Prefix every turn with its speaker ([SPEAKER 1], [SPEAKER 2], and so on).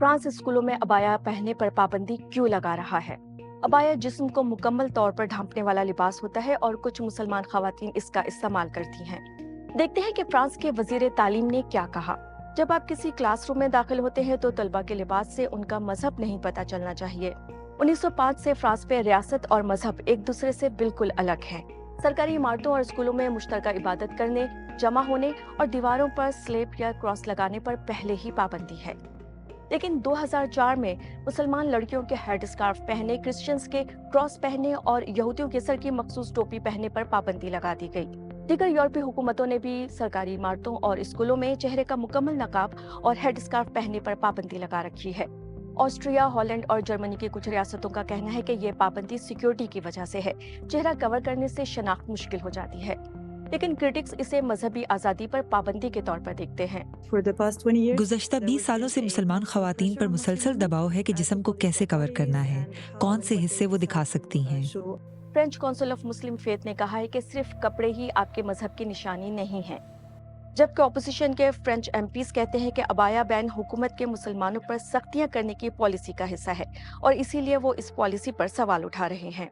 [SPEAKER 1] France स्कूलों में abaya पहनने पर पाबंदी क्यों लगा रहा है? अबाया जिस्म को मुकम्मल तौर पर ढांपने वाला लिबास होता है और कुछ मुसलमान खवातीन इसका इस्तेमाल करती हैं। देखते हैं कि फ्रांस के वजीर तालीम ने क्या कहा। जब आप किसी क्लासरूम में दाखिल होते हैं तो तलबा के लिबास से उनका मजहब नहीं पता चलना चाहिए। 1905 से फ्रांस में रियासत और मजहब एक दूसरे से बिल्कुल अलग हैं। सरकारी इमारतों और स्कूलों में मुश्तरका इबादत करने, जमा होने और दीवारों पर स्लेब या क्रॉस लगाने पर पहले ही पाबंदी है। लेकिन 2004 में मुसलमान लड़कियों के हेड स्कार्फ पहने, क्रिश्चियंस के क्रॉस पहने और यहूदियों के सर की मखसूस टोपी पहनने पर पाबंदी लगा दी गई। दीगर यूरोपीय हुकूमतों ने भी सरकारी इमारतों और स्कूलों में चेहरे का मुकम्मल नकाब और हेड स्कार्फ पहनने पर पाबंदी लगा रखी है। ऑस्ट्रिया, हॉलैंड और जर्मनी की कुछ रियासतों का कहना है कि ये पाबंदी सिक्योरिटी की वजह से है। चेहरा कवर करने से शनाख्त मुश्किल हो जाती है, लेकिन क्रिटिक्स इसे मजहबी आज़ादी पर पाबंदी के तौर पर देखते हैं।
[SPEAKER 2] गुज़श्ता 20 सालों से मुसलमान ख़वातीन पर मुसलसल दबाव है कि जिस्म को कैसे कवर करना है, कौन से हिस्से वो दिखा सकती हैं।
[SPEAKER 1] French council of Muslim faith ने कहा है कि सिर्फ कपड़े ही आपके मजहब की निशानी नहीं है, जबकि ऑपोजिशन के फ्रेंच एमपीज कहते हैं कि अबाया बैन हुकूमत के मुसलमानों पर सख्तियां करने की पॉलिसी का हिस्सा है और इसीलिए वो इस पॉलिसी पर सवाल उठा रहे हैं।